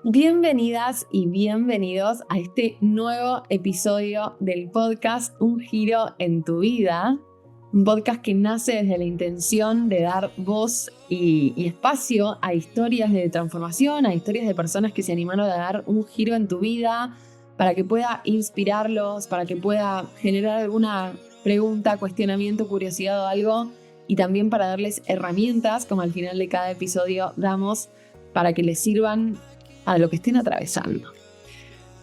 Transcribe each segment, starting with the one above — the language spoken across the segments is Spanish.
Bienvenidas y bienvenidos a este nuevo episodio del podcast Un Giro en tu Vida. Un podcast que nace desde la intención de dar voz y espacio a historias de transformación, a historias de personas que se animaron a dar un giro en tu vida para que pueda inspirarlos, para que pueda generar alguna pregunta, cuestionamiento, curiosidad o algo, y también para darles herramientas, como al final de cada episodio damos, para que les sirvan a lo que estén atravesando.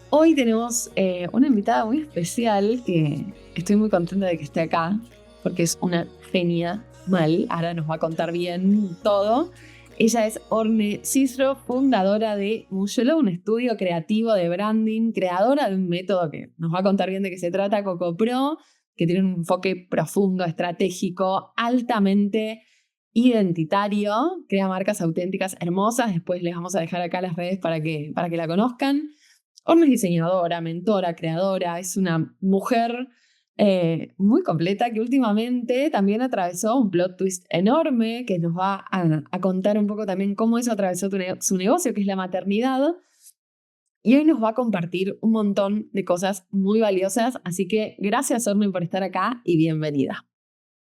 Hoy tenemos una invitada muy especial que estoy muy contenta de que esté acá, porque es una genia mal. Ahora nos va a contar bien todo. Ella es Orne Cicero, fundadora de Muyolo, un estudio creativo de branding, creadora de un método que nos va a contar bien de qué se trata, Coco Pro, que tiene un enfoque profundo, estratégico, altamente identitario, crea marcas auténticas hermosas. Después les vamos a dejar acá las redes para que la conozcan. Orne es diseñadora, mentora, creadora, es una mujer muy completa que últimamente también atravesó un plot twist enorme que nos va a contar un poco también cómo eso atravesó su negocio, que es la maternidad. Y hoy nos va a compartir un montón de cosas muy valiosas. Así que gracias, Orne, por estar acá y bienvenida.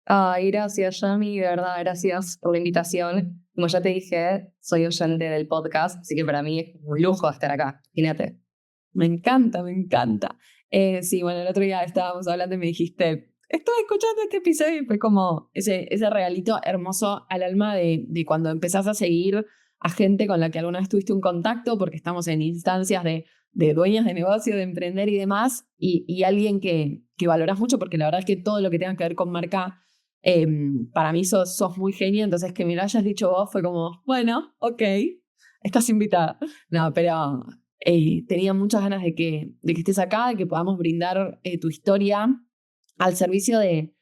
Ay, gracias, Yami, de verdad, gracias por la invitación. Como ya te dije, soy oyente del podcast, así que para mí es un lujo estar acá, imagínate. Me encanta, me encanta. Sí, bueno, el otro día estábamos hablando y me dijiste, estoy escuchando este episodio, y fue como ese regalito hermoso al alma de cuando empezás a seguir a gente con la que alguna vez tuviste un contacto, porque estamos en instancias de dueñas de negocio, de emprender y demás, y alguien que valorás mucho, porque la verdad es que todo lo que tenga que ver con marca, para mí sos muy genia. Entonces que me lo hayas dicho vos fue como, bueno, ok, estás invitada. No, pero tenía muchas ganas de que estés acá, de que podamos brindar tu historia al servicio de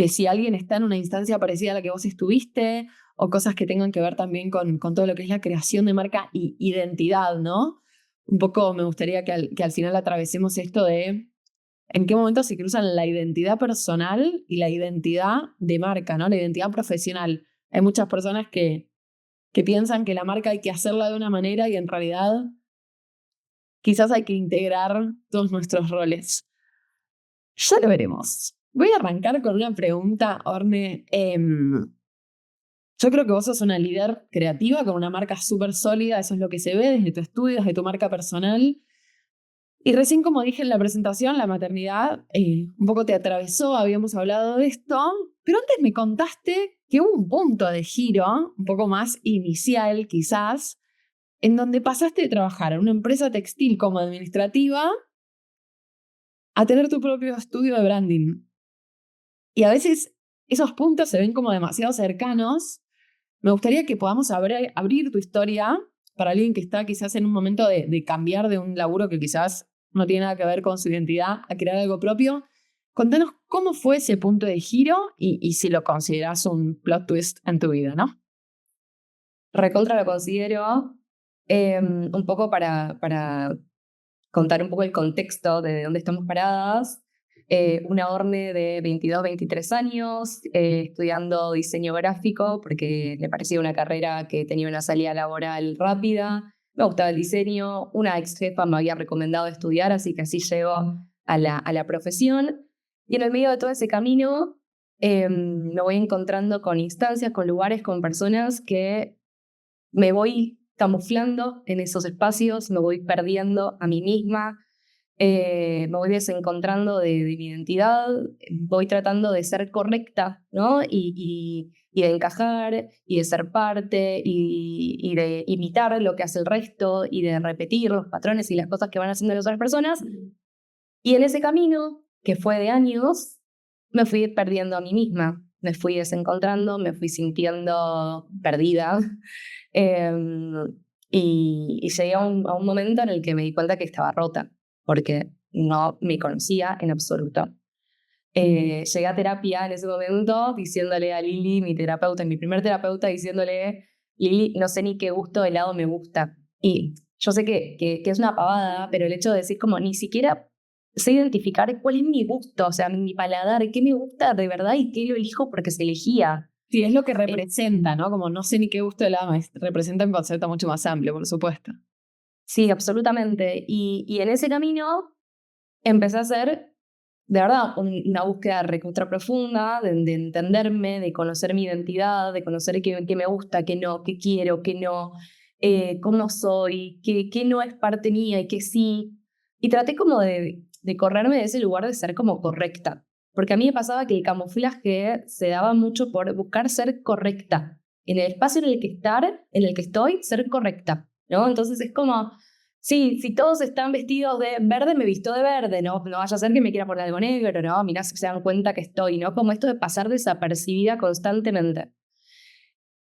si alguien está en una instancia parecida a la que vos estuviste, o cosas que tengan que ver también con todo lo que es la creación de marca y identidad, ¿no? Un poco me gustaría que al final atravesemos esto de en qué momento se cruzan la identidad personal y la identidad de marca, ¿no? La identidad profesional. Hay muchas personas que piensan que la marca hay que hacerla de una manera y en realidad quizás hay que integrar todos nuestros roles. Ya lo veremos. Voy a arrancar con una pregunta, Orne. Yo creo que vos sos una líder creativa con una marca súper sólida. Eso es lo que se ve desde tu estudio, desde tu marca personal. Y recién, como dije en la presentación, la maternidad un poco te atravesó, habíamos hablado de esto, pero antes me contaste que hubo un punto de giro, un poco más inicial quizás, en donde pasaste de trabajar en una empresa textil como administrativa a tener tu propio estudio de branding. Y a veces esos puntos se ven como demasiado cercanos. Me gustaría que podamos abrir tu historia para alguien que está quizás en un momento de cambiar de un laburo que quizás no tiene nada que ver con su identidad a crear algo propio. Contanos cómo fue ese punto de giro y si lo consideras un plot twist en tu vida, ¿no? Recontra lo considero, un poco para contar un poco el contexto de dónde estamos paradas. Una Orne de 22, 23 años, estudiando diseño gráfico porque me parecía una carrera que tenía una salida laboral rápida. Me gustaba el diseño, una ex jefa me había recomendado estudiar, así que así llego a la profesión. Y en el medio de todo ese camino me voy encontrando con instancias, con lugares, con personas que me voy camuflando en esos espacios, me voy perdiendo a mí misma, me voy desencontrando de mi identidad, voy tratando de ser correcta, ¿no? Y de encajar, y de ser parte, y de imitar lo que hace el resto, y de repetir los patrones y las cosas que van haciendo las otras personas. Y en ese camino, que fue de años, me fui perdiendo a mí misma, me fui desencontrando, me fui sintiendo perdida. Y llegué a un momento en el que me di cuenta que estaba rota, porque no me conocía en absoluto. Llegué a terapia en ese momento diciéndole a Lili, mi terapeuta, mi primer terapeuta, diciéndole, Lili, no sé ni qué gusto de helado me gusta. Y yo sé que es una pavada, pero el hecho de decir como ni siquiera sé identificar cuál es mi gusto, o sea, mi paladar, qué me gusta de verdad y qué lo elijo porque se elegía. Sí, es lo que representa, ¿no? Como no sé ni qué gusto de la representa un concepto mucho más amplio, por supuesto. Sí, absolutamente. Y en ese camino empecé a hacer, de verdad, una búsqueda recontra profunda de entenderme, de conocer mi identidad, de conocer qué me gusta, qué no, qué quiero, qué no, cómo soy, qué no es parte mía y qué sí. Y traté como de correrme de ese lugar de ser como correcta. Porque a mí me pasaba que el camuflaje se daba mucho por buscar ser correcta. En el espacio en el que estoy, ser correcta, ¿no? Entonces es como, sí, si todos están vestidos de verde, me visto de verde, ¿no? No vaya a ser que me quiera poner algo negro, ¿no? Mirá si se dan cuenta que estoy, ¿no? Como esto de pasar desapercibida constantemente.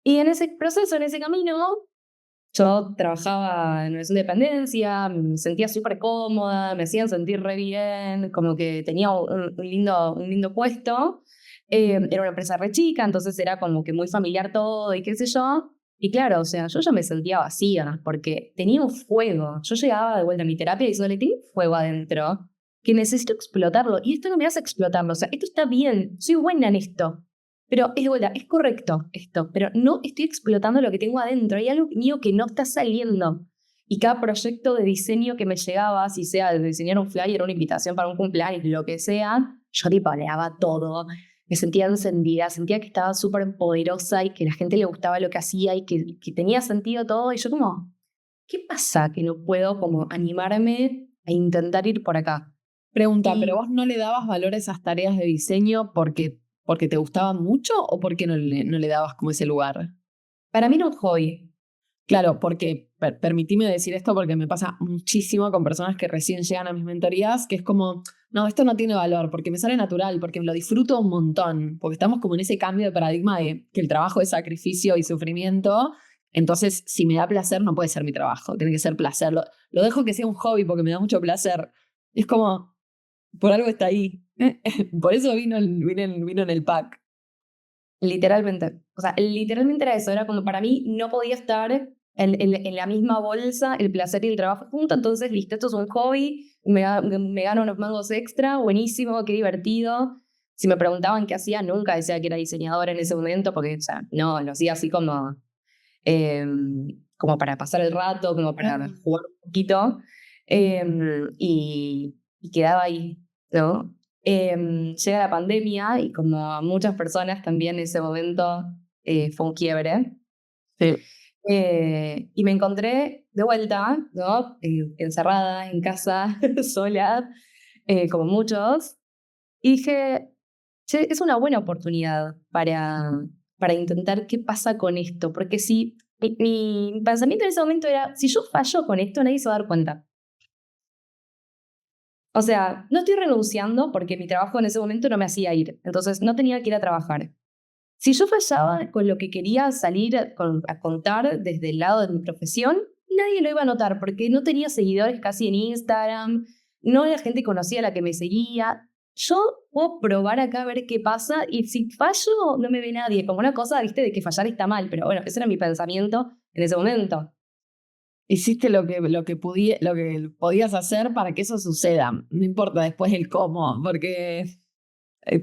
Y en ese proceso, en ese camino, yo trabajaba en una dependencia, me sentía súper cómoda, me hacían sentir re bien, como que tenía un lindo puesto. Era una empresa re chica, entonces era como que muy familiar todo y qué sé yo. Y claro, o sea, yo ya me sentía vacía porque tenía un fuego. Yo llegaba de vuelta a mi terapia diciéndole, tengo un fuego adentro que necesito explotarlo. Y esto no me hace explotarlo, o sea, esto está bien, soy buena en esto. Pero es de vuelta, es correcto esto, pero no estoy explotando lo que tengo adentro. Hay algo mío que no está saliendo. Y cada proyecto de diseño que me llegaba, si sea de diseñar un flyer, una invitación para un cumpleaños, lo que sea, yo tipo le daba todo. Me sentía encendida, sentía que estaba súper poderosa y que a la gente le gustaba lo que hacía y que tenía sentido todo. Y yo como, ¿qué pasa que no puedo como animarme a intentar ir por acá? Pregunta, ¿pero Y vos no le dabas valor a esas tareas de diseño porque te gustaban mucho o porque no le dabas como ese lugar? para mí era un hobby. Claro, porque permitime decir esto porque me pasa muchísimo con personas que recién llegan a mis mentorías, que es como, no, esto no tiene valor, porque me sale natural, porque me lo disfruto un montón, porque estamos como en ese cambio de paradigma de que el trabajo es sacrificio y sufrimiento, entonces si me da placer no puede ser mi trabajo, tiene que ser placer. Lo dejo que sea un hobby porque me da mucho placer. Es como, por algo está ahí. Por eso vino en el pack. Literalmente. O sea, literalmente era eso. Era como para mí no podía estar en la misma bolsa el placer y el trabajo juntos. Entonces, listo, esto es un hobby. Me gano unos mangos extra. Buenísimo, qué divertido. Si me preguntaban qué hacía, nunca decía que era diseñadora en ese momento, porque, o sea, no, lo hacía así eh, como para pasar el rato, como para jugar un poquito. Y quedaba ahí, ¿no? Llega la pandemia y como a muchas personas también en ese momento fue un quiebre. Sí. Y me encontré de vuelta, ¿no? Encerrada en casa, sola, como muchos. Y dije, che, es una buena oportunidad para intentar qué pasa con esto. Porque si mi pensamiento en ese momento era, si yo fallo con esto, nadie se va a dar cuenta. O sea, no estoy renunciando porque mi trabajo en ese momento no me hacía ir. Entonces no tenía que ir a trabajar. Si yo fallaba con lo que quería salir a contar desde el lado de mi profesión, nadie lo iba a notar porque no tenía seguidores casi en Instagram, no era gente conocida la que me seguía. Yo puedo probar acá a ver qué pasa y si fallo no me ve nadie. Como una cosa, viste, de que fallar está mal, pero bueno, ese era mi pensamiento en ese momento. Hiciste lo que podías hacer para que eso suceda. No importa después el cómo, porque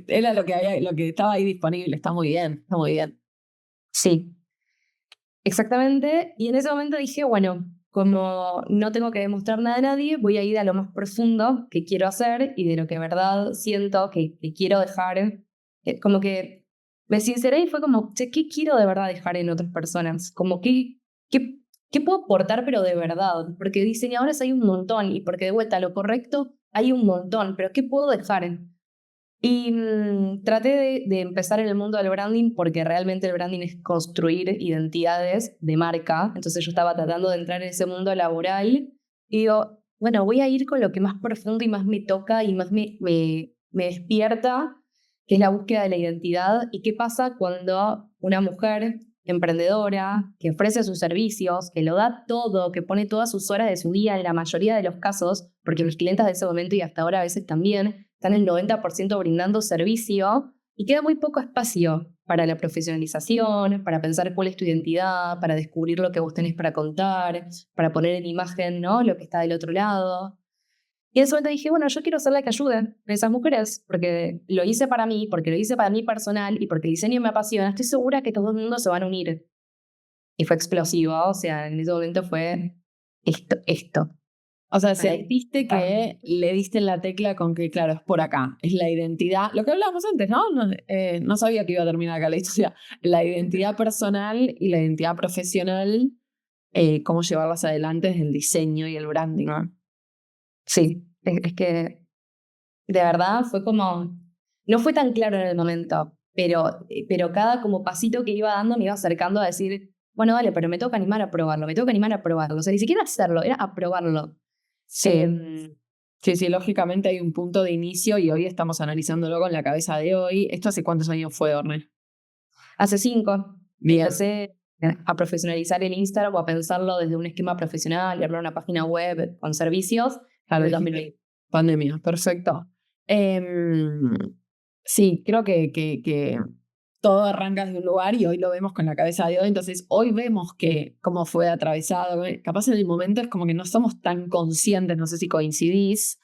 era lo que estaba ahí disponible. Está muy bien, está muy bien. Sí, exactamente. Y en ese momento dije, bueno, como no tengo que demostrar nada a nadie, voy a ir a lo más profundo que quiero hacer y de lo que de verdad siento que quiero dejar. Como que me sinceré y fue como, che, ¿qué quiero de verdad dejar en otras personas? Como qué, qué puedo aportar, pero de verdad. Porque diseñadores hay un montón y porque de vuelta lo correcto hay un montón, pero ¿qué puedo dejar? Y traté de empezar en el mundo del branding porque realmente el branding es construir identidades de marca. Entonces yo estaba tratando de entrar en ese mundo laboral y digo, bueno, voy a ir con lo que más profundo y más me toca y más me despierta, que es la búsqueda de la identidad. ¿Y qué pasa cuando una mujer emprendedora que ofrece sus servicios, que lo da todo, que pone todas sus horas de su día en la mayoría de los casos, porque mis clientes de ese momento y hasta ahora a veces también están el 90% brindando servicio y queda muy poco espacio para la profesionalización, para pensar cuál es tu identidad, para descubrir lo que vos tenés para contar, para poner en imagen, ¿no?, lo que está del otro lado. Y en ese momento dije, bueno, yo quiero ser la que ayude a esas mujeres, porque lo hice para mí, porque lo hice para mí personal y porque el diseño me apasiona. Estoy segura que todo el mundo se van a unir. Y fue explosivo, o sea, en ese momento fue esto. O sea, Para sentiste que le diste en la tecla con que, claro, es por acá, es la identidad, lo que hablábamos antes, ¿no? No sabía que iba a terminar acá la historia. La identidad personal y la identidad profesional, cómo llevarlas adelante desde el diseño y el branding. Sí, es que de verdad fue como, no fue tan claro en el momento, pero cada como pasito que iba dando me iba acercando a decir, bueno, dale, pero me tengo que animar a probarlo, me tengo que animar a probarlo. O sea, ni siquiera hacerlo, era a probarlo. Sí. Sí, lógicamente hay un punto de inicio y hoy estamos analizándolo con la cabeza de hoy. ¿Esto hace cuántos años fue, Orne? Hace 5, Bien. empecé a profesionalizar el Instagram o a pensarlo desde un esquema profesional y armar una página web con servicios en el 2020. Pandemia, perfecto. Sí, creo que todo arranca desde un lugar y hoy lo vemos con la cabeza de hoy. Entonces, hoy vemos que cómo fue atravesado. Capaz en el momento es como que no somos tan conscientes, no sé si coincidís,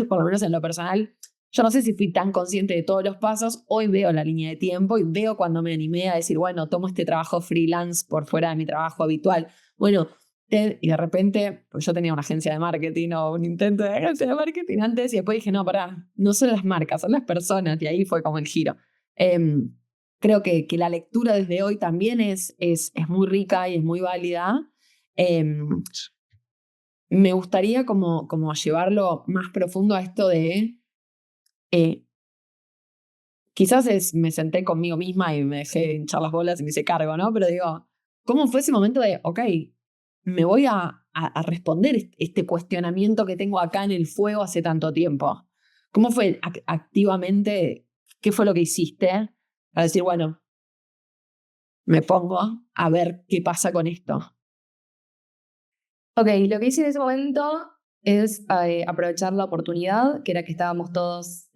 por lo menos en lo personal. Yo no sé si fui tan consciente de todos los pasos. Hoy veo la línea de tiempo y veo cuando me animé a decir, bueno, tomo este trabajo freelance por fuera de mi trabajo habitual. Bueno, y de repente, pues yo tenía una agencia de marketing o un intento de agencia de marketing antes y después dije, no, pará, no son las marcas, son las personas. Y ahí fue como el giro. Creo que la lectura desde hoy también es muy rica y es muy válida. Me gustaría como llevarlo más profundo a esto de, quizás me senté conmigo misma y me dejé hinchar las bolas y me hice cargo, ¿no? Pero digo, ¿cómo fue ese momento de, ok, me voy a responder este cuestionamiento que tengo acá en el fuego hace tanto tiempo? ¿Cómo fue activamente, qué fue lo que hiciste para decir, bueno, me pongo a ver qué pasa con esto? Ok, lo que hice en ese momento es aprovechar la oportunidad, que era que estábamos todos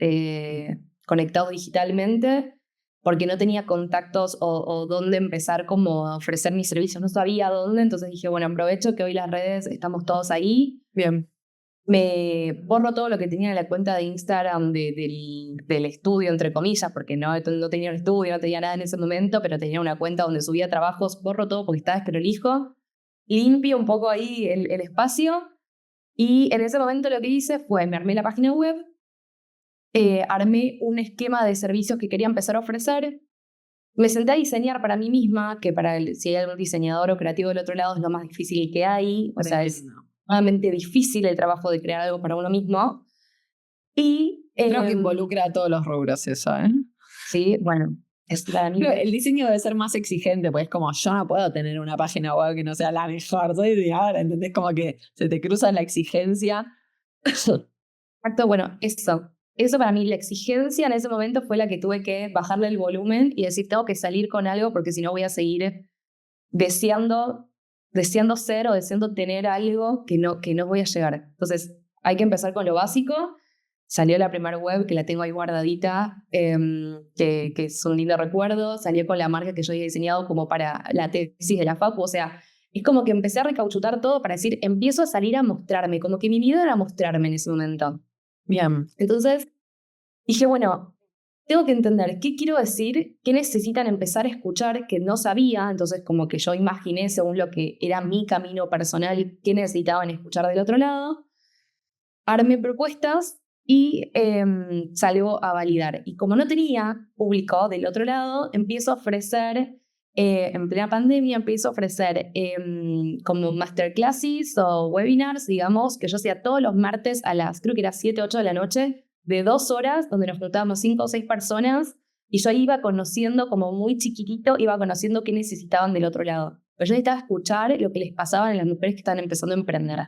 conectados digitalmente, porque no tenía contactos o dónde empezar como a ofrecer mis servicios, no sabía dónde, entonces dije, bueno, aprovecho que hoy las redes estamos todos ahí. Bien. Me borro todo lo que tenía en la cuenta de Instagram del estudio, entre comillas, porque no tenía un estudio, no tenía nada en ese momento, pero tenía una cuenta donde subía trabajos, borro todo porque estaba desprolijo, limpio un poco ahí el espacio, y en ese momento lo que hice fue, me armé la página web, armé un esquema de servicios que quería empezar a ofrecer, me senté a diseñar para mí misma, que si hay algún diseñador o creativo del otro lado es lo más difícil que hay, o sea, es realmente difícil el trabajo de crear algo para uno mismo. Y creo que involucra a todos los rubros eso, ¿eh? Sí, bueno, es para mí. El diseño debe ser más exigente, pues como yo no puedo tener una página web que no sea la mejor, soy diseñadora, ¿entendés? Como que se te cruza la exigencia. Exacto, bueno, eso para mí, la exigencia en ese momento fue la que tuve que bajarle el volumen y decir, tengo que salir con algo porque si no voy a seguir deseando ser o deseando tener algo que no voy a llegar. Entonces, hay que empezar con lo básico. Salió la primera web que la tengo ahí guardadita, que es un lindo recuerdo. Salió con la marca que yo había diseñado como para la tesis de la facu. O sea, es como que empecé a recauchutar todo para decir, empiezo a salir a mostrarme, como que mi vida era mostrarme en ese momento. Bien. Entonces dije, bueno, tengo que entender qué quiero decir, qué necesitan empezar a escuchar que no sabía. Entonces como que yo imaginé según lo que era mi camino personal, qué necesitaban escuchar del otro lado. Armé propuestas y salgo a validar. Y como no tenía público del otro lado, empiezo a ofrecer, en plena pandemia, empiezo a ofrecer como masterclasses o webinars, digamos, que yo hacía todos los martes a las, creo que era 7, 8 de la noche, de 2 horas, donde nos juntábamos 5 o 6 personas, y yo iba conociendo, como muy chiquitito, iba conociendo qué necesitaban del otro lado. Pero yo necesitaba escuchar lo que les pasaba a las mujeres que estaban empezando a emprender. O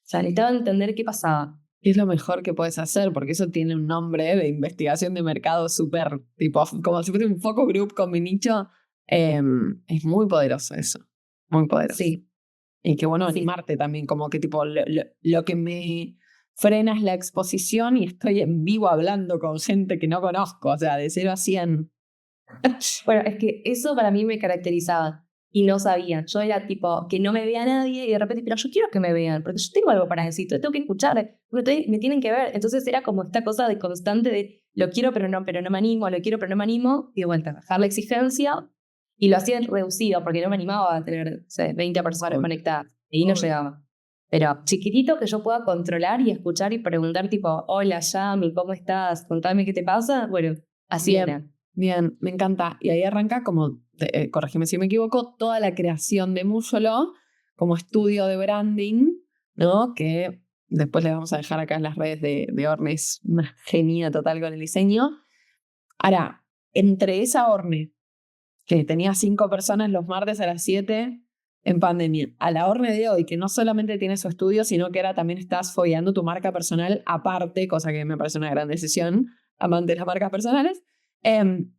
sea, necesitaba entender qué pasaba. Es lo mejor que puedes hacer, porque eso tiene un nombre de investigación de mercado súper, tipo, como si fuera un focus group con mi nicho. Es muy poderoso eso, muy poderoso. Sí. Y qué bueno animarte también, como que tipo, lo que me frena es la exposición y estoy en vivo hablando con gente que no conozco, o sea, de 0 a 100. Bueno, es que eso para mí me caracterizaba y no sabía. Yo era tipo que no me vea nadie y de repente, pero yo quiero que me vean, porque yo tengo algo para decir, tengo que escuchar, porque me tienen que ver. Entonces era como esta cosa de constante de lo quiero pero no me animo, lo quiero pero no me animo, y de vuelta, bajar la exigencia, y lo hacía reducido porque no me animaba a tener, 20 personas conectadas. Ahí no Obvio. llegaba. Pero chiquitito que yo pueda controlar y escuchar y preguntar tipo, hola Yami, ¿cómo estás? Contame qué te pasa. Bueno, así Bien, era. bien, me encanta. Y ahí arranca como, corrígeme si me equivoco, toda la creación de Músolo como estudio de branding, ¿no? Que después le vamos a dejar acá en las redes de Orne, es una genia total con el diseño. Ahora, entre esa Orne, que tenía 5 personas los martes a las 7 en pandemia, a la Orne de hoy, que no solamente tiene su estudio, sino que ahora también estás fogueando tu marca personal aparte, cosa que me parece una gran decisión, amante de las marcas personales. Em,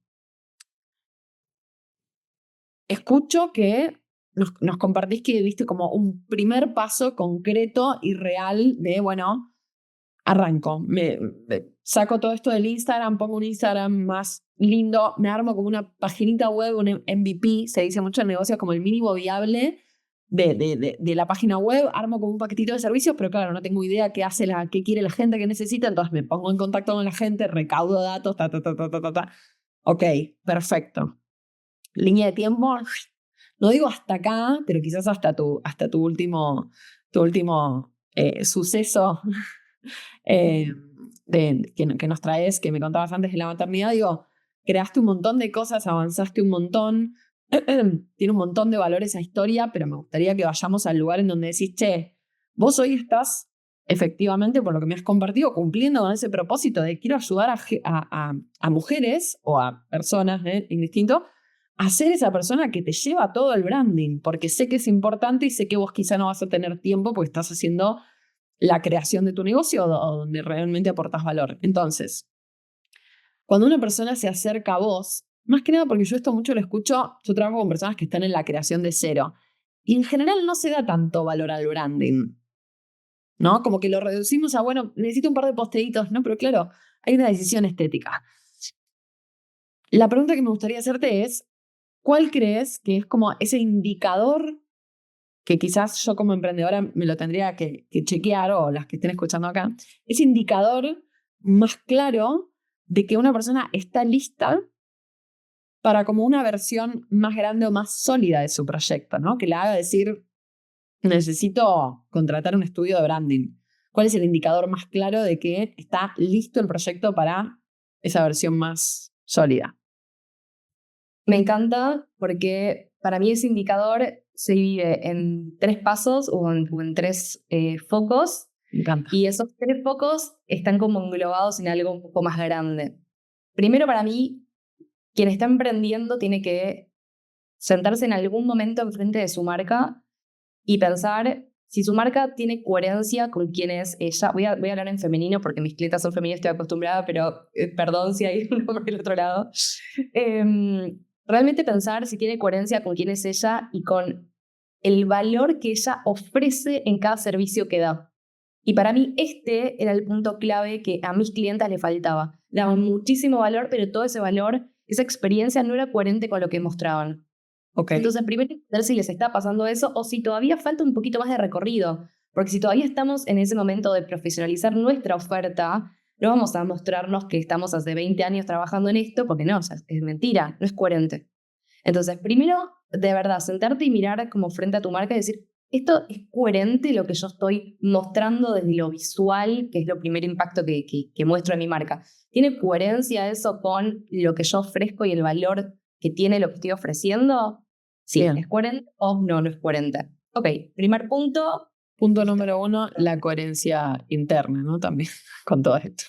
Escucho que nos compartís que viste como un primer paso concreto y real de, bueno, arranco, saco todo esto del Instagram, pongo un Instagram más lindo, me armo como una paginita web, un MVP, se dice mucho en negocios como el mínimo viable de la página web, armo como un paquetito de servicios, pero claro, no tengo idea qué quiere la gente, qué necesita, entonces me pongo en contacto con la gente, recaudo datos, ta. Ok, perfecto. Línea de tiempo, no digo hasta acá, pero quizás hasta tu último suceso que nos traes, que me contabas antes de la maternidad. Digo, creaste un montón de cosas, avanzaste un montón, tiene un montón de valor esa historia, pero me gustaría que vayamos al lugar en donde decís, che, vos hoy estás efectivamente, por lo que me has compartido, cumpliendo con ese propósito de quiero ayudar a mujeres o a personas, indistinto, a ser esa persona que te lleva todo el branding, porque sé que es importante y sé que vos quizá no vas a tener tiempo porque estás haciendo la creación de tu negocio o donde realmente aportas valor. Entonces, cuando una persona se acerca a vos, más que nada porque yo esto mucho lo escucho, yo trabajo con personas que están en la creación de cero y en general no se da tanto valor al branding, ¿no? Como que lo reducimos a, bueno, necesito un par de posteitos, ¿no? Pero claro, hay una decisión estética. La pregunta que me gustaría hacerte es, ¿cuál crees que es como ese indicador que quizás yo como emprendedora me lo tendría que chequear, o las que estén escuchando acá, ese indicador más claro de que una persona está lista para como una versión más grande o más sólida de su proyecto, ¿no? Que le haga decir, necesito contratar un estudio de branding? ¿Cuál es el indicador más claro de que está listo el proyecto para esa versión más sólida? Me encanta porque para mí ese indicador se divide en 3 pasos o en 3 focos, Me encanta. y esos 3 focos están como englobados en algo un poco más grande. Primero, para mí, quien está emprendiendo tiene que sentarse en algún momento enfrente de su marca y pensar si su marca tiene coherencia con quién es ella. Voy a hablar en femenino porque mis clientes son femeninas, estoy acostumbrada, pero perdón si hay un hombre del otro lado. Realmente pensar si tiene coherencia con quién es ella y con el valor que ella ofrece en cada servicio que da. Y para mí este era el punto clave que a mis clientas le faltaba. Daban muchísimo valor, pero todo ese valor, esa experiencia no era coherente con lo que mostraban. Ok. Entonces, primero ver si les está pasando eso o si todavía falta un poquito más de recorrido. Porque si todavía estamos en ese momento de profesionalizar nuestra oferta, no vamos a mostrarnos que estamos hace 20 años trabajando en esto, porque no, o sea, es mentira, no es coherente. Entonces, primero, de verdad, sentarte y mirar como frente a tu marca y decir, ¿esto es coherente lo que yo estoy mostrando desde lo visual, que es lo primer impacto que muestro en mi marca? ¿Tiene coherencia eso con lo que yo ofrezco y el valor que tiene lo que estoy ofreciendo? Sí, Bien. ¿es coherente o no es coherente? Ok, primer punto. Punto Listo. número 1, la coherencia interna, ¿no? También con todo esto.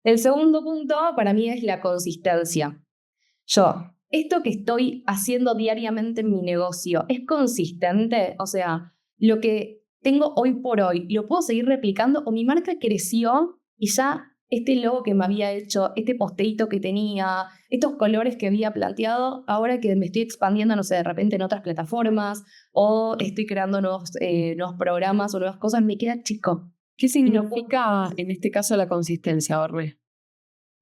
El segundo punto para mí es la consistencia. Esto que estoy haciendo diariamente en mi negocio, ¿es consistente? O sea, lo que tengo hoy por hoy, ¿lo puedo seguir replicando? ¿O mi marca creció y ya este logo que me había hecho, este posteito que tenía, estos colores que había planteado, ahora que me estoy expandiendo, no sé, de repente en otras plataformas o estoy creando nuevos programas o nuevas cosas, me queda chico? ¿Qué Y no puedo. significa en este caso la consistencia, Orbe?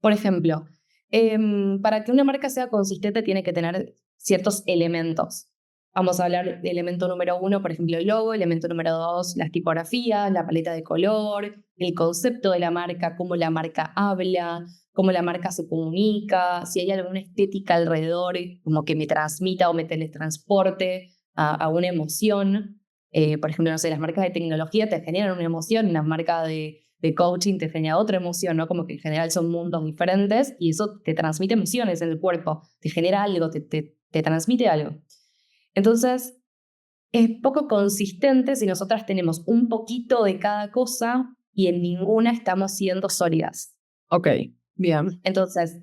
Por ejemplo, para que una marca sea consistente tiene que tener ciertos elementos. Vamos a hablar de elemento número 1, por ejemplo, el logo; elemento número 2, las tipografías, la paleta de color, el concepto de la marca, cómo la marca habla, cómo la marca se comunica, si hay alguna estética alrededor como que me transmita o me teletransporte a una emoción. Por ejemplo, no sé, las marcas de tecnología te generan una emoción, las marcas de coaching te genera otra emoción, ¿no? Como que en general son mundos diferentes y eso te transmite emociones en el cuerpo, te genera algo, te transmite algo. Entonces, es poco consistente si nosotras tenemos un poquito de cada cosa y en ninguna estamos siendo sólidas. Ok, bien. Entonces,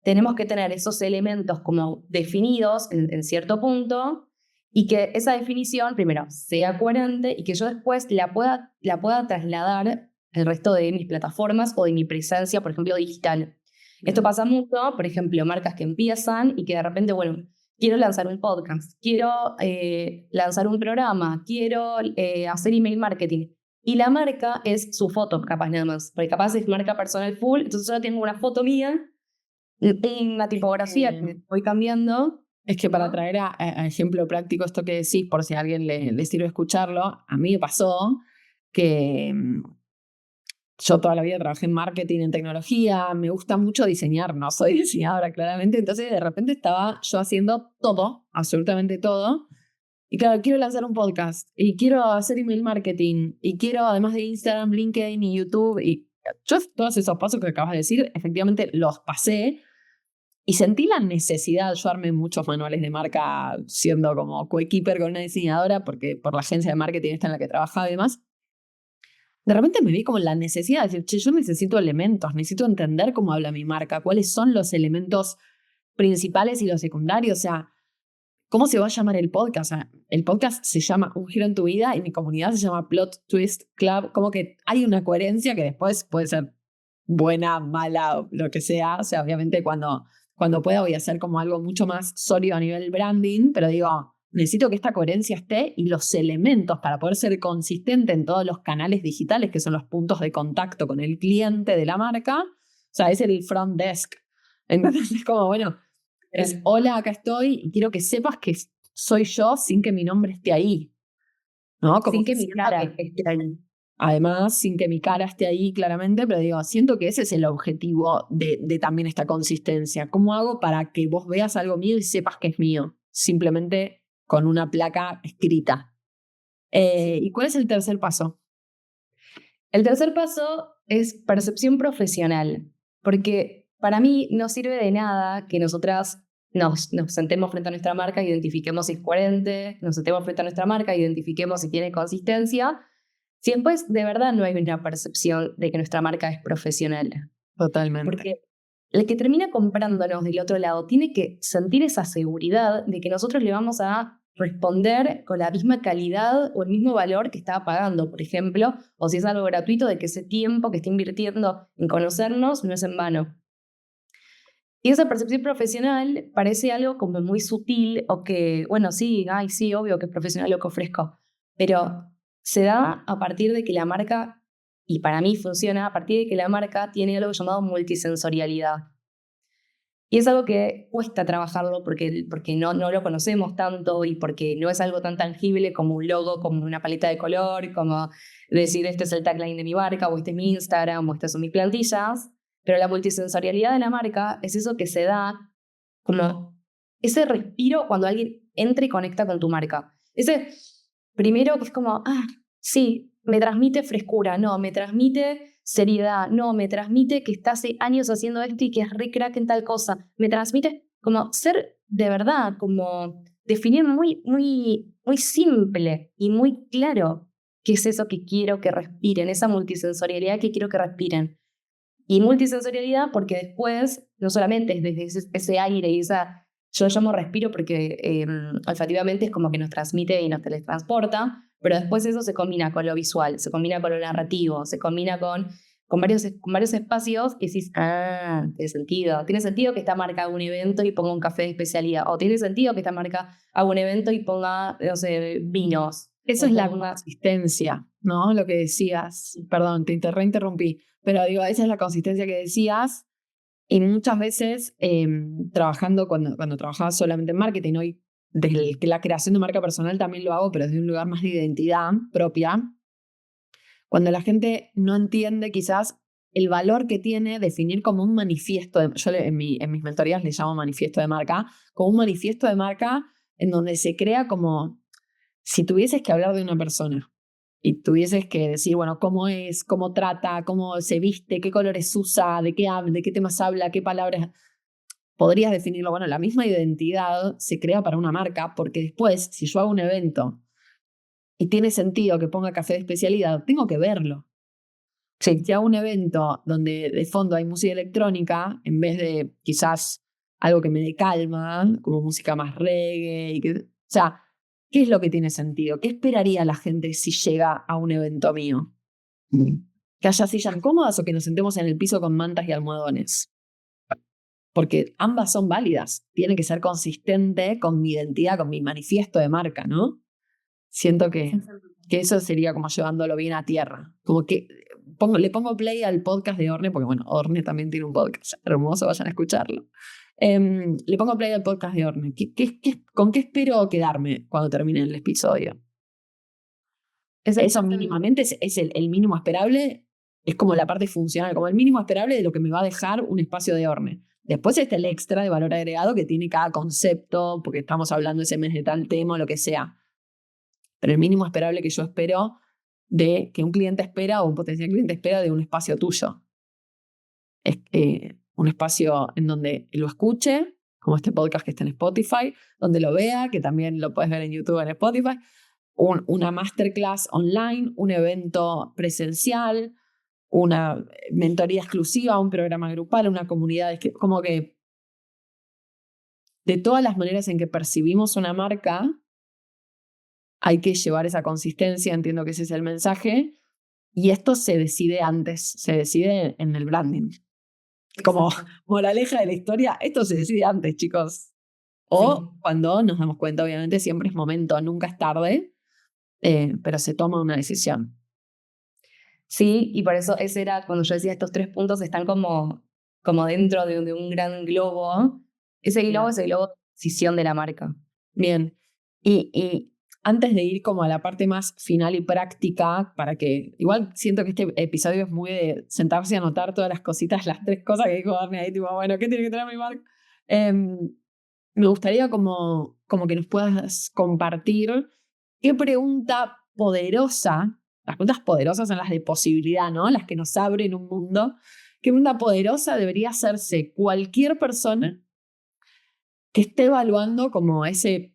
tenemos que tener esos elementos como definidos en cierto punto y que esa definición, primero, sea coherente y que yo después la pueda trasladar al resto de mis plataformas o de mi presencia, por ejemplo, digital. Esto pasa mucho, por ejemplo, marcas que empiezan y que de repente, bueno, quiero lanzar un podcast, quiero lanzar un programa, quiero hacer email marketing. Y la marca es su foto, capaz nada más. Porque capaz es marca personal full, entonces yo tengo una foto mía, una tipografía que voy cambiando. Es que para traer a ejemplo práctico esto que decís, por si a alguien le sirve escucharlo, a mí me pasó que yo toda la vida trabajé en marketing, en tecnología, me gusta mucho diseñar, no soy diseñadora claramente, entonces de repente estaba yo haciendo todo, absolutamente todo, y claro, quiero lanzar un podcast, y quiero hacer email marketing, y quiero además de Instagram, LinkedIn y YouTube, y yo todos esos pasos que acabas de decir, efectivamente los pasé, y sentí la necesidad, yo armé muchos manuales de marca siendo como coequiper con una diseñadora, porque por la agencia de marketing esta en la que trabajaba y demás, de repente me vi como la necesidad de decir, che, yo necesito elementos, necesito entender cómo habla mi marca, cuáles son los elementos principales y los secundarios, o sea, ¿cómo se va a llamar el podcast? O sea, el podcast se llama Un Giro en tu Vida y mi comunidad se llama Plot Twist Club, como que hay una coherencia que después puede ser buena, mala, o lo que sea, o sea, obviamente cuando pueda voy a hacer como algo mucho más sólido a nivel branding, pero digo, necesito que esta coherencia esté y los elementos para poder ser consistente en todos los canales digitales, que son los puntos de contacto con el cliente de la marca, o sea, es el front desk. Entonces es como, bueno, es hola, acá estoy y quiero que sepas que soy yo sin que mi nombre esté ahí, ¿no? Como Sin que mi siento cara que esté ahí. además, sin que mi cara esté ahí claramente, pero digo, siento que ese es el objetivo de también esta consistencia. ¿Cómo hago para que vos veas algo mío y sepas que es mío? Simplemente con una placa escrita. ¿Y cuál es el tercer paso? El tercer paso es percepción profesional, porque para mí no sirve de nada que nosotras nos sentemos frente a nuestra marca, identifiquemos si es coherente, nos sentemos frente a nuestra marca, identifiquemos si tiene consistencia, si después de verdad no hay una percepción de que nuestra marca es profesional. Totalmente. Porque el que termina comprándonos del otro lado tiene que sentir esa seguridad de que nosotros le vamos a responder con la misma calidad o el mismo valor que estaba pagando, por ejemplo, o si es algo gratuito, de que ese tiempo que está invirtiendo en conocernos no es en vano. Y esa percepción profesional parece algo como muy sutil o que, bueno, sí, ay, sí, obvio que es profesional lo que ofrezco, pero se da a partir de que la marca, y para mí funciona, a partir de que la marca tiene algo llamado multisensorialidad. Y es algo que cuesta trabajarlo porque no lo conocemos tanto y porque no es algo tan tangible como un logo, como una paleta de color, como decir este es el tagline de mi marca, o este es mi Instagram, o estas son mis plantillas. Pero la multisensorialidad de la marca es eso que se da como ese respiro cuando alguien entra y conecta con tu marca. Ese primero que es como, sí, me transmite frescura, no, me transmite seriedad, no, me transmite que está hace años haciendo esto y que es re crack en tal cosa. Me transmite como ser de verdad, como definir muy, muy, muy simple y muy claro qué es eso que quiero que respiren, esa multisensorialidad que quiero que respiren. Y multisensorialidad porque después, no solamente es desde ese aire y esa, yo lo llamo respiro porque olfativamente es como que nos transmite y nos teletransporta, pero después eso se combina con lo visual, se combina con lo narrativo, se combina con varios espacios y decís, tiene sentido que esta marca haga un evento y ponga un café de especialidad, o tiene sentido que esta marca haga un evento y ponga, no sé, vinos. Eso es la consistencia, ¿no? Lo que decías. Perdón, te interrumpí. Pero digo, esa es la consistencia que decías. Y muchas veces trabajando, cuando trabajaba solamente en marketing, hoy desde la creación de marca personal también lo hago, pero desde un lugar más de identidad propia. Cuando la gente no entiende quizás el valor que tiene definir como un manifiesto, yo en mis mentorías le llamo manifiesto de marca, como un manifiesto de marca en donde se crea como Si tuvieses que hablar de una persona y tuvieses que decir, bueno, cómo es, cómo trata, cómo se viste, qué colores usa, de qué habla, de qué temas habla, qué palabras, podrías definirlo. Bueno, la misma identidad se crea para una marca porque después, si yo hago un evento y tiene sentido que ponga café de especialidad, tengo que verlo. Sí. Si hago un evento donde de fondo hay música electrónica, en vez de quizás algo que me dé calma, como música más reggae, o sea, ¿qué es lo que tiene sentido? ¿Qué esperaría la gente si llega a un evento mío? ¿Que haya sillas cómodas o que nos sentemos en el piso con mantas y almohadones? Porque ambas son válidas. Tiene que ser consistente con mi identidad, con mi manifiesto de marca, ¿no? Siento que eso sería como llevándolo bien a tierra. Como que le pongo play al podcast de Orne, porque bueno, Orne también tiene un podcast hermoso, vayan a escucharlo. Le pongo play al podcast de Orne. ¿Con qué espero quedarme cuando termine el episodio? Eso mínimamente es el mínimo esperable, es como la parte funcional, como el mínimo esperable de lo que me va a dejar un espacio de Orne. Después está el extra de valor agregado que tiene cada concepto, porque estamos hablando ese mes de tal tema o lo que sea. Pero el mínimo esperable que yo espero de que un cliente espera o un potencial cliente espera de un espacio tuyo. Es un espacio en donde lo escuche, como este podcast que está en Spotify, donde lo vea, que también lo puedes ver en YouTube, en Spotify, una masterclass online, un evento presencial, una mentoría exclusiva, un programa grupal, una comunidad, como que de todas las maneras en que percibimos una marca, hay que llevar esa consistencia, entiendo que ese es el mensaje, y esto se decide antes, se decide en el branding. Como moraleja de la historia, esto se decide antes, chicos. O cuando nos damos cuenta, obviamente siempre es momento, nunca es tarde, pero se toma una decisión. Sí, y por eso ese era, cuando yo decía estos 3 puntos están como dentro de un gran globo. Ese globo es el globo de decisión de la marca. Bien. Y antes de ir como a la parte más final y práctica, para que igual siento que este episodio es muy de sentarse y anotar todas las cositas, las 3 cosas que dijo Barney ahí, tipo, bueno, ¿qué tiene que tener mi marca? Me gustaría como que nos puedas compartir qué pregunta poderosa, las preguntas poderosas son las de posibilidad, ¿no? Las que nos abren un mundo. ¿Qué pregunta poderosa debería hacerse cualquier persona que esté evaluando como ese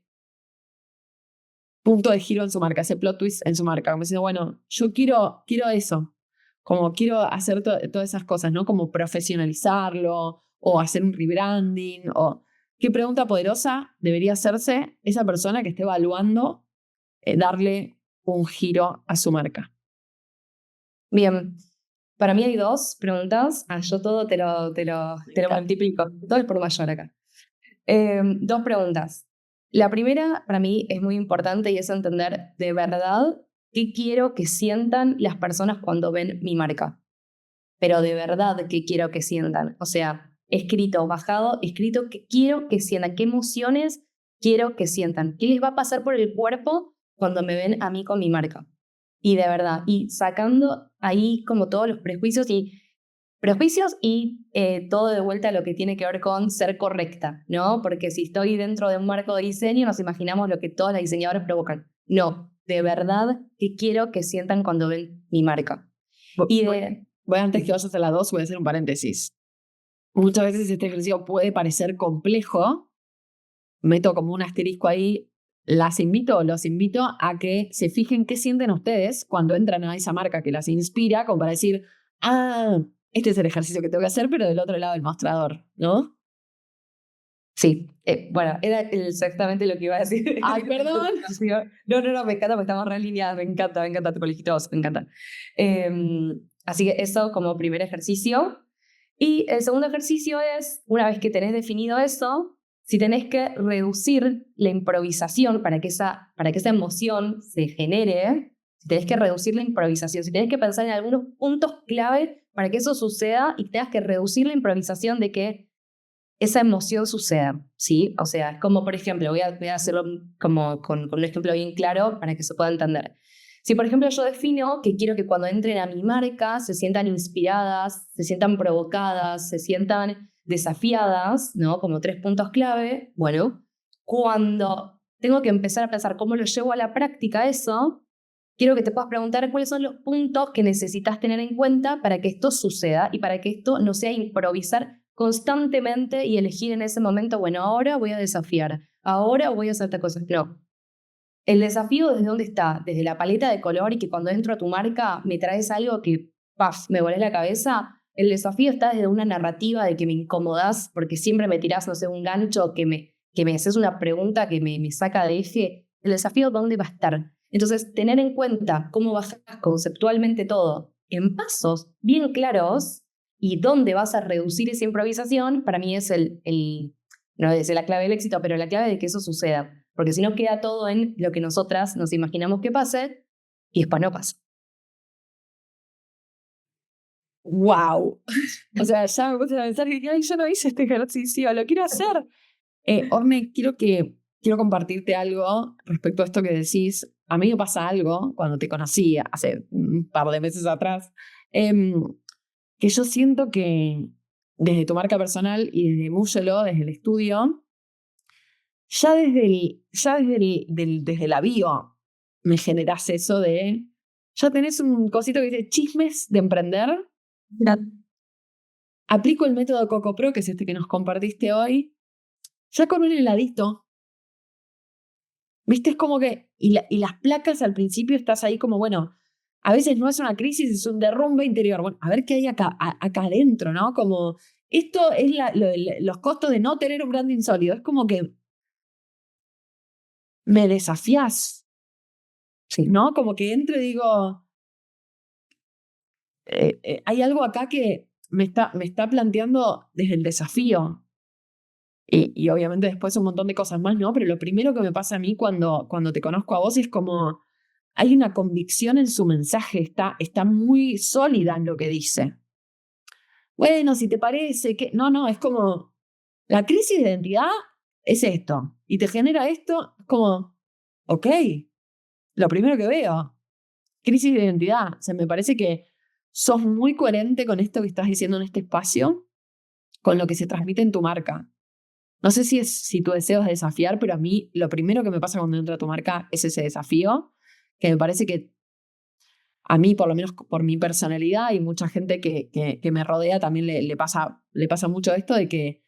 punto de giro en su marca, ese plot twist en su marca, como diciendo, bueno, yo quiero eso, como quiero hacer todas esas cosas, ¿no? Como profesionalizarlo o hacer un rebranding o qué pregunta poderosa debería hacerse esa persona que esté evaluando darle un giro a su marca. Bien, para mí hay 2 preguntas. Yo todo te lo multiplico, todo es por mayor acá. 2 preguntas. La primera, para mí, es muy importante y es entender de verdad qué quiero que sientan las personas cuando ven mi marca. Pero de verdad qué quiero que sientan. O sea, escrito, bajado, escrito, qué quiero que sientan, qué emociones quiero que sientan, qué les va a pasar por el cuerpo cuando me ven a mí con mi marca. Y de verdad, y sacando ahí como todos los prejuicios y todo de vuelta a lo que tiene que ver con ser correcta, ¿no? Porque si estoy dentro de un marco de diseño, nos imaginamos lo que todos los diseñadores provocan. No, de verdad que quiero que sientan cuando ven mi marca. Voy antes que vayas a las 2, voy a hacer un paréntesis. Muchas veces este ejercicio puede parecer complejo, meto como un asterisco ahí, los invito a que se fijen qué sienten ustedes cuando entran a esa marca que las inspira, como para decir, este es el ejercicio que tengo que hacer, pero del otro lado del mostrador, ¿no? Sí, bueno, era exactamente lo que iba a decir. Ay, perdón. No, me encanta porque estamos re alineadas, me encanta tu colegio, me encanta. Así que eso como primer ejercicio. Y el segundo ejercicio es, una vez que tenés definido eso, si tenés que reducir la improvisación para que esa emoción se genere, si tenés que reducir la improvisación, si tenés que pensar en algunos puntos clave para que eso suceda y tengas que reducir la improvisación de que esa emoción suceda, ¿sí? O sea, es como, por ejemplo, voy a hacerlo como con un ejemplo bien claro para que se pueda entender. Si, por ejemplo, yo defino que quiero que cuando entren a mi marca se sientan inspiradas, se sientan provocadas, se sientan desafiadas, ¿no? Como 3 puntos clave. Bueno, cuando tengo que empezar a pensar cómo lo llevo a la práctica eso. Quiero que te puedas preguntar cuáles son los puntos que necesitas tener en cuenta para que esto suceda y para que esto no sea improvisar constantemente y elegir en ese momento, bueno, ahora voy a desafiar, ahora voy a hacer esta cosa. No. El desafío, ¿desde dónde está? Desde la paleta de color y que cuando entro a tu marca me traes algo que, paf, me volés la cabeza. El desafío está desde una narrativa de que me incomodás porque siempre me tirás, no sé, un gancho que me haces una pregunta que me saca de eje. El desafío, ¿dónde va a estar? Entonces, tener en cuenta cómo bajas conceptualmente todo en pasos bien claros y dónde vas a reducir esa improvisación, para mí es no es la clave del éxito, pero la clave de que eso suceda. Porque si no queda todo en lo que nosotras nos imaginamos que pase y después no pasa. ¡Wow! O sea, ya me puse a pensar que ay, yo no hice este ejercicio, lo quiero hacer. Orne, quiero compartirte algo respecto a esto que decís. A mí me pasa algo cuando te conocí hace un par de meses atrás, que yo siento que desde tu marca personal y desde Múyelo, desde el estudio, desde la bio me generás eso de, ya tenés un cosito que dice chismes de emprender. Aplico el método Coco Pro, que es este que nos compartiste hoy, ya con un heladito. ¿Viste? Es como que, y las placas al principio estás ahí como, bueno, a veces no es una crisis, es un derrumbe interior. Bueno, a ver qué hay acá adentro, ¿no? Como, esto es los costos de no tener un branding sólido. Es como que me desafías, Sí. ¿no? Como que entro y digo, hay algo acá que me está planteando desde el desafío. Y obviamente después un montón de cosas más, ¿no? Pero lo primero que me pasa a mí cuando te conozco a vos es como, hay una convicción en su mensaje, está muy sólida en lo que dice. Bueno, si te parece que... No, es como, la crisis de identidad es esto, y te genera esto, es como, ok, lo primero que veo, crisis de identidad. O sea, me parece que sos muy coherente con esto que estás diciendo en este espacio, con lo que se transmite en tu marca. No sé si tu deseo es desafiar, pero a mí lo primero que me pasa cuando entro a tu marca es ese desafío, que me parece que a mí, por lo menos por mi personalidad y mucha gente que me rodea, también le pasa mucho esto de que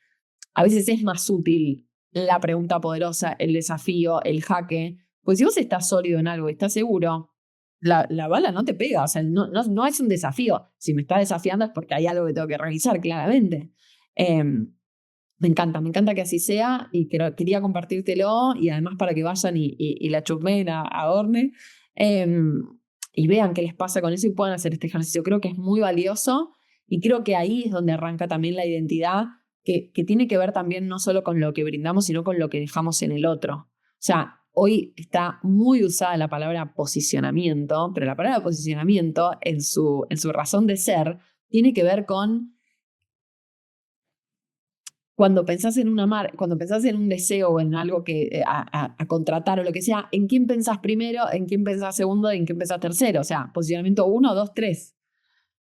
a veces es más útil la pregunta poderosa, el desafío, el jaque. Pues si vos estás sólido en algo y estás seguro, la bala no te pega. O sea, no es un desafío. Si me está desafiando es porque hay algo que tengo que revisar, claramente. Me encanta que así sea y quería compartírtelo y además para que vayan y la chusmeen a Orne y vean qué les pasa con eso y puedan hacer este ejercicio. Creo que es muy valioso y creo que ahí es donde arranca también la identidad que tiene que ver también no solo con lo que brindamos, sino con lo que dejamos en el otro. O sea, hoy está muy usada la palabra posicionamiento, pero la palabra posicionamiento en su razón de ser tiene que ver con cuando pensás en cuando pensás en un deseo o en algo que a contratar o lo que sea, ¿en quién pensás primero, en quién pensás segundo y en quién pensás tercero? O sea, posicionamiento 1, 2, 3.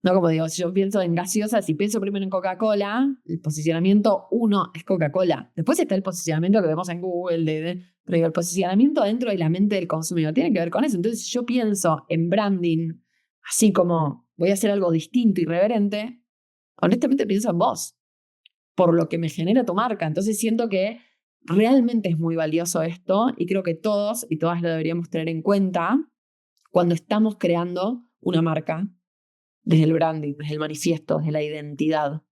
No, como digo, si yo pienso en gaseosa, si pienso primero en Coca-Cola, el posicionamiento 1 es Coca-Cola. Después está el posicionamiento que vemos en Google, pero digo, el posicionamiento dentro de la mente del consumidor tiene que ver con eso. Entonces, si yo pienso en branding, así como voy a hacer algo distinto, irreverente, honestamente pienso en vos por lo que me genera tu marca. Entonces siento que realmente es muy valioso esto y creo que todos y todas lo deberíamos tener en cuenta cuando estamos creando una marca desde el branding, desde el manifiesto, desde la identidad.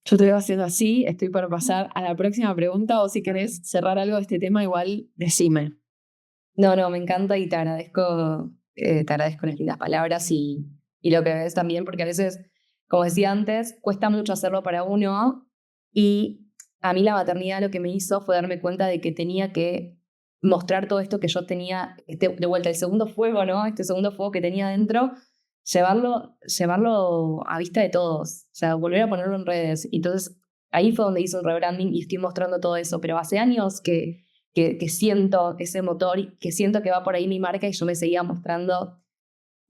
Yo te veo haciendo así, estoy para pasar a la próxima pregunta o si querés cerrar algo de este tema, igual decime. No, me encanta y te agradezco las lindas palabras y lo que ves también, porque a veces, como decía antes, cuesta mucho hacerlo para uno y a mí la maternidad lo que me hizo fue darme cuenta de que tenía que mostrar todo esto que yo tenía, de vuelta, el segundo fuego, ¿no? Este segundo fuego que tenía dentro, llevarlo a vista de todos, o sea, volver a ponerlo en redes. Entonces, ahí fue donde hice un rebranding y estoy mostrando todo eso, pero hace años que siento ese motor y que siento que va por ahí mi marca y yo me seguía mostrando,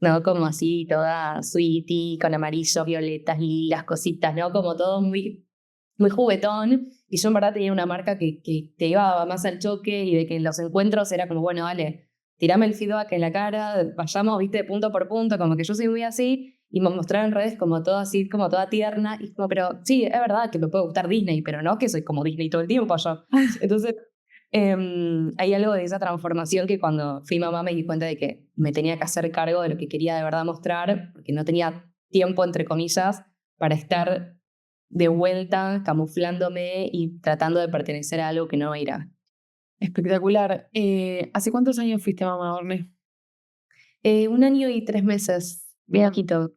¿no? Como así, toda sweetie, con amarillo, violetas, lilas, cositas, ¿no? Como todo muy, muy juguetón. Y yo en verdad tenía una marca que te iba más al choque y de que en los encuentros era como, bueno, dale, tirame el feedback en la cara, vayamos, viste, punto por punto, como que yo soy muy así. Y me mostraron en redes como todo así, como toda tierna. Y como, pero sí, es verdad que me puede gustar Disney, pero no que soy como Disney todo el tiempo yo. Entonces, hay algo de esa transformación que cuando fui mamá me di cuenta de que me tenía que hacer cargo de lo que quería de verdad mostrar, porque no tenía tiempo, entre comillas, para estar de vuelta camuflándome y tratando de pertenecer a algo que no era. Espectacular. ¿Hace cuántos años fuiste mamá, Orne? 1 año y 3 meses, bien poquito.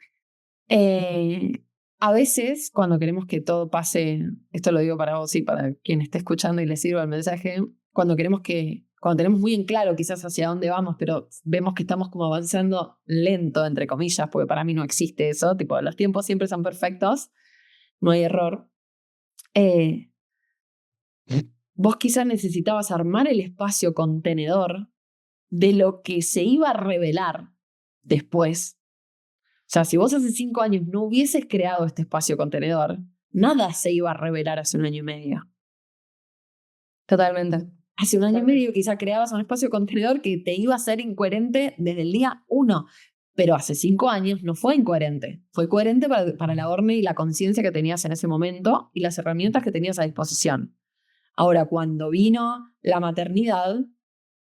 A veces, cuando queremos que todo pase, esto lo digo para vos y para quien esté escuchando y le sirva el mensaje, cuando tenemos muy en claro quizás hacia dónde vamos, pero vemos que estamos como avanzando lento, entre comillas, porque para mí no existe eso, tipo, los tiempos siempre son perfectos, no hay error. Vos quizás necesitabas armar el espacio contenedor de lo que se iba a revelar después. O sea, si vos hace 5 años no hubieses creado este espacio contenedor, nada se iba a revelar hace 1 año y medio. Totalmente. Hace 1 año y medio quizá creabas un espacio contenedor que te iba a ser incoherente desde el día 1, pero hace 5 años no fue incoherente. Fue coherente para la Orne y la conciencia que tenías en ese momento y las herramientas que tenías a disposición. Ahora, cuando vino la maternidad,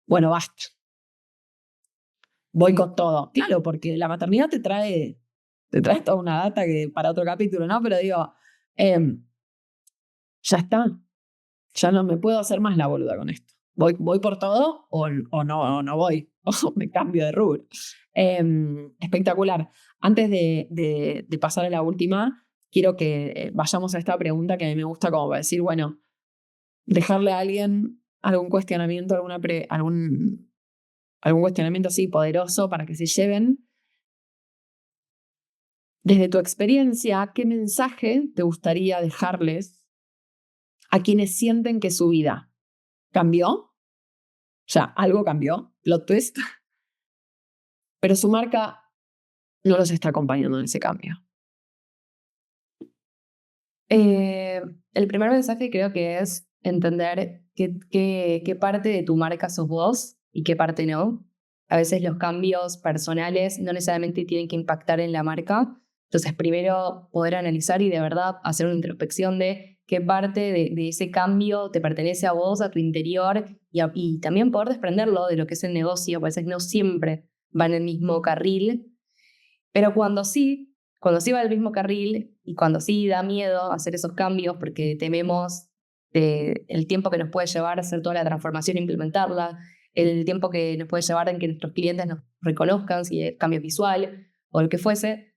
bueno, basta. Voy con todo. Claro, porque la maternidad te trae toda una data que para otro capítulo, ¿no? Pero digo, ya está. Ya no me puedo hacer más la boluda con esto. Voy por todo o no voy. O me cambio de rubro. Espectacular. Antes de pasar a la última, quiero que vayamos a esta pregunta que a mí me gusta como para decir, bueno, dejarle a alguien algún cuestionamiento, algún cuestionamiento así poderoso para que se lleven. Desde tu experiencia, ¿qué mensaje te gustaría dejarles a quienes sienten que su vida cambió? O sea, algo cambió, plot twist, pero su marca no los está acompañando en ese cambio. El primer mensaje creo que es entender qué parte de tu marca sos vos y qué parte no. A veces los cambios personales no necesariamente tienen que impactar en la marca. Entonces, primero poder analizar y de verdad hacer una introspección de qué parte de ese cambio te pertenece a vos, a tu interior, y también poder desprenderlo de lo que es el negocio. A veces no siempre va en el mismo carril, pero cuando sí va el mismo carril y cuando sí da miedo hacer esos cambios porque tememos el tiempo que nos puede llevar a hacer toda la transformación e implementarla, el tiempo que nos puede llevar en que nuestros clientes nos reconozcan, si es cambio visual o lo que fuese.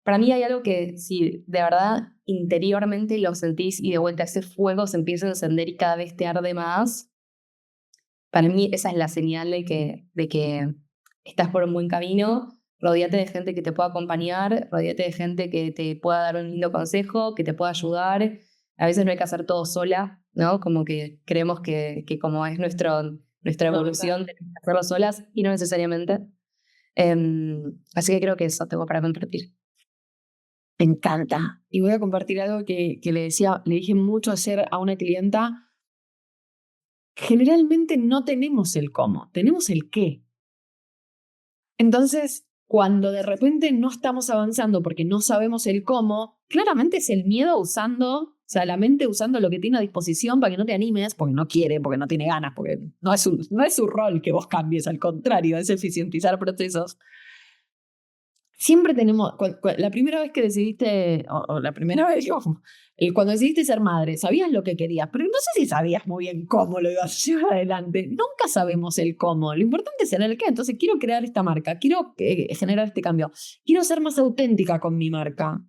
Para mí hay algo que si de verdad interiormente lo sentís y de vuelta ese fuego se empieza a encender y cada vez te arde más, para mí esa es la señal de que estás por un buen camino. Rodéate de gente que te pueda acompañar, rodéate de gente que te pueda dar un lindo consejo, que te pueda ayudar. A veces no hay que hacer todo sola, ¿no? Como que creemos que como es nuestra evolución, tenemos que hacerlo solas y no necesariamente. Así que creo que eso tengo para compartir. Me encanta. Y voy a compartir algo que le dije mucho ayer a una clienta. Generalmente no tenemos el cómo, tenemos el qué. Entonces, cuando de repente no estamos avanzando porque no sabemos el cómo, claramente es el miedo o sea, la mente usando lo que tiene a disposición para que no te animes, porque no quiere, porque no tiene ganas, porque no es su rol que vos cambies, al contrario, es eficientizar procesos. Siempre tenemos, la primera vez que decidiste, o la primera vez, cuando decidiste ser madre, sabías lo que querías, pero no sé si sabías muy bien cómo lo ibas a llevar adelante. Nunca sabemos el cómo, lo importante es el qué. Entonces quiero crear esta marca, quiero generar este cambio, quiero ser más auténtica con mi marca.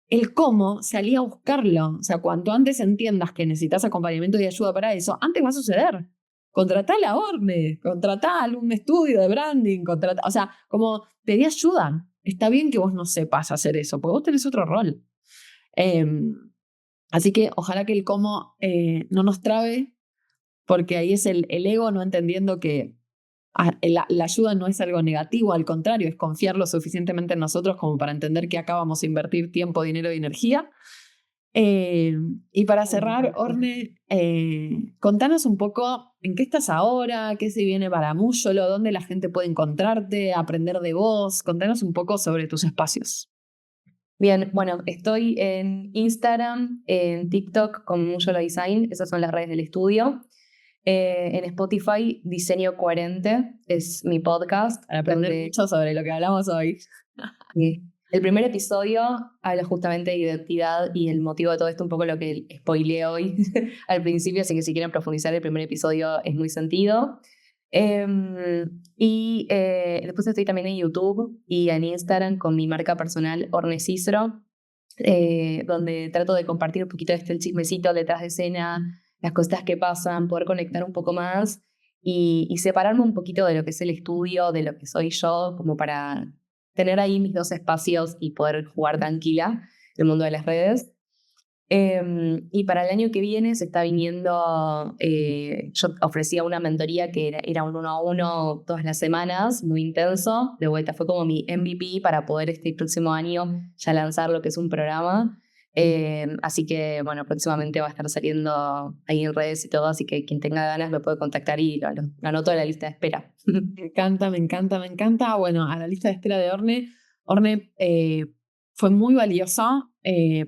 El cómo, salí a buscarlo. O sea, cuanto antes entiendas que necesitas acompañamiento y ayuda para eso, antes va a suceder. Contratá a la Orne, contratá a algún estudio de branding, o sea, como pedí ayuda. Está bien que vos no sepas hacer eso, porque vos tenés otro rol. Así que ojalá que el cómo no nos trabe, porque ahí es el ego no entendiendo que la ayuda no es algo negativo, al contrario, es confiar lo suficientemente en nosotros como para entender que acá vamos a invertir tiempo, dinero y energía. Y para cerrar, Orne, contanos un poco en qué estás ahora, qué se viene para Múyolo, dónde la gente puede encontrarte, aprender de vos. Contanos un poco sobre tus espacios. Bien, bueno, estoy en Instagram, en TikTok con Múyolo Design, esas son las redes del estudio. En Spotify, Diseño Coherente es mi podcast. Para aprender mucho sobre lo que hablamos hoy. Sí. El primer episodio habla justamente de identidad y el motivo de todo esto, un poco lo que spoileé hoy al principio, así que si quieren profundizar, el primer episodio es muy sentido. Después estoy también en YouTube y en Instagram con mi marca personal Orne Cicero, donde trato de compartir un poquito el chismecito detrás de escena, las cosas que pasan, poder conectar un poco más y separarme un poquito de lo que es el estudio, de lo que soy yo, como para tener ahí mis dos espacios y poder jugar tranquila el mundo de las redes. Y para el año que viene se está viniendo, yo ofrecía una mentoría que era un 1-a-1 todas las semanas, muy intenso. De vuelta fue como mi MVP para poder este próximo año ya lanzar lo que es un programa. Así que, bueno, próximamente va a estar saliendo ahí en redes y todo, así que quien tenga ganas me puede contactar y lo anoto en la lista de espera. Me encanta, me encanta, me encanta. Bueno, a la lista de espera de Orne. Orne, fue muy valiosa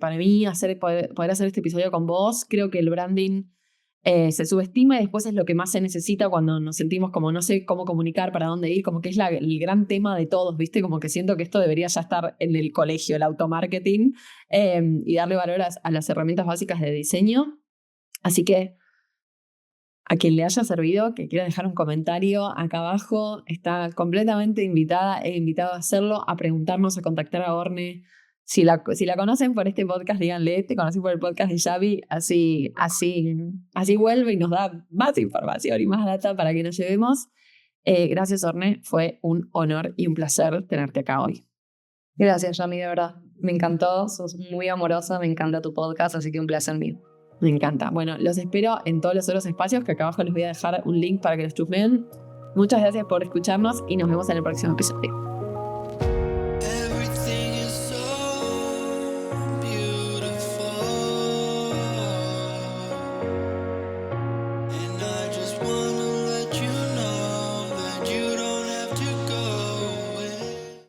para mí poder hacer este episodio con vos. Creo que el branding se subestima y después es lo que más se necesita cuando nos sentimos como no sé cómo comunicar, para dónde ir, como que es el gran tema de todos, ¿viste? Como que siento que esto debería ya estar en el colegio, el automarketing, y darle valor a las herramientas básicas de diseño. Así que a quien le haya servido, que quiera dejar un comentario acá abajo, está completamente invitada e invitado a hacerlo, a preguntarnos, a contactar a Orne. Si la conocen por este podcast, díganle, te conocí por el podcast de Xavi, así vuelve y nos da más información y más data para que nos llevemos. Gracias, Orne, fue un honor y un placer tenerte acá hoy. Gracias, Yami, de verdad. Me encantó, sos muy amorosa, me encanta tu podcast, así que un placer mío. Me encanta. Bueno, los espero en todos los otros espacios, que acá abajo les voy a dejar un link para que los chusmeen. Muchas gracias por escucharnos y nos vemos en el próximo episodio.